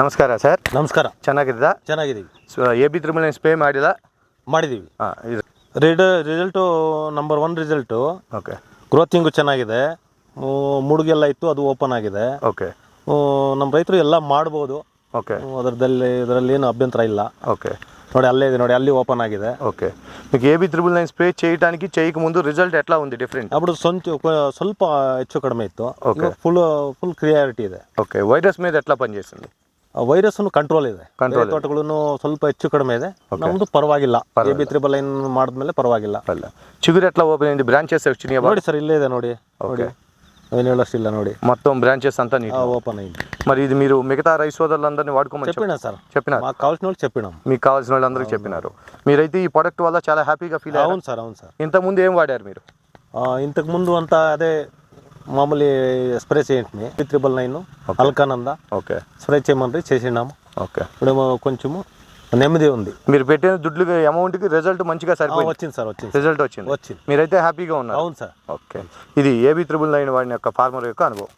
ನಮಸ್ಕಾರ ಸರ್. ನಮಸ್ಕಾರ. ಚೆನ್ನಾಗಿದ್ದೀರಾ? ಚೆನ್ನಾಗಿದ್ದೀವಿ. AB999 ಸ್ಪ್ರೇ ಮಾಡಿದ್ದೀವಿ. ಇದು ರಿಸಲ್ಟು ನಂಬರ್ 1 ರಿಸಲ್ಟು. ಓಕೆ. ಗ್ರೋತಿಂಗು ಚೆನ್ನಾಗಿದೆ. ಮುಡುಗೆಲ್ಲ ಇತ್ತು, ಅದು ಓಪನ್ ಆಗಿದೆ. ಓಕೆ. ನಮ್ಮ ರೈತರು ಎಲ್ಲ ಮಾಡ್ಬೋದು. ఓకే. ಇದರಲ್ಲಿ ಏನು అభ్యంతరం ಇಲ್ಲ. ఓకే. ನೋಡಿ ಅಲ್ಲೇ ಇದೆ, ನೋಡಿ ಅಲ್ಲಿ ఓపెన్ ఆಗಿದೆ. ఓకే. మీకు AB999 స్ప్రే చేయడానికి చేయక ముందు రిజల్ట్ ఎట్లా ఉంది? డిఫరెంట్ అప్పుడు ಸ್ವಲ್ಪ ಹೆಚ್ಚು ಕಡಿಮೆ ಇತ್ತು. ಫುಲ್ ಕ್ಲಿಯಾರಿಟಿ ಇದೆ. ఓకే. వైరస్ మీద ఎట్లా పనిచేస్తుంది? వైరಸ್ ಕಂಟ್ರೋಲ್ ಇದೆ. ತೋಟಗಳನ್ನು ಸ್ವಲ್ಪ ಹೆಚ್ಚು ಕಡಿಮೆ ಇದೆ. ನಮ್ದು ಪರವಾಗಿಲ್ಲ. AB999 ಮಾಡಿದ್ಮೇಲೆ ಪರವಾಗಿಲ್ಲ. ಚಿಗುರು ಎట్లా ఓపెన్ అయింది? బ్రాంచెస్ వచ్చినాయి ನೋಡಿ ಸರ್, ಇಲ್ಲೇ ಇದೆ ನೋಡಿ. ఓకే. నేను ಹೇಳಷ್ಟಿಲ್ಲ ನೋಡಿ, మొత్తం బ్రాంచెస్ అంతా నీట్ ఓపెన్ అయింది. మరి ఇది మీరు మిగతా రైతు సోదరులందరినీ వాడుకోమని చెప్పినా సార్? చెప్పినారు. మాకు కావాల్సిన వాళ్ళు చెప్పినాం. మీకు కావాల్సిన వాళ్ళందరికీ చెప్పినారు. మీరైతే ఈ ప్రొడక్ట్ వల్ల చాలా హ్యాపీగా ఫీల్ అయ్యారు? అవును సార్, అవును సార్. ఇంతకుముందు ఏం వాడారు మీరు? ఇంతకుముందు అంతా అదే మామూలు స్ప్రే చేయండి. 999 అల్కానంద. ఓకే. స్ప్రే చేయమని చేసినాము. ఓకే. ఇప్పుడు కొంచెము నెమ్మది ఉంది. మీరు పెట్టిన దుడ్లు అమౌంట్కి రిజల్ట్ మంచిగా సరిపోయింది. వచ్చింది సార్, వచ్చింది. రిజల్ట్ వచ్చింది. మీరైతే హ్యాపీగా ఉన్నారు? అవును సార్. ఓకే. ఇది AB999 వాడిన యొక్క ఫార్మర్ యొక్క అనుభవం.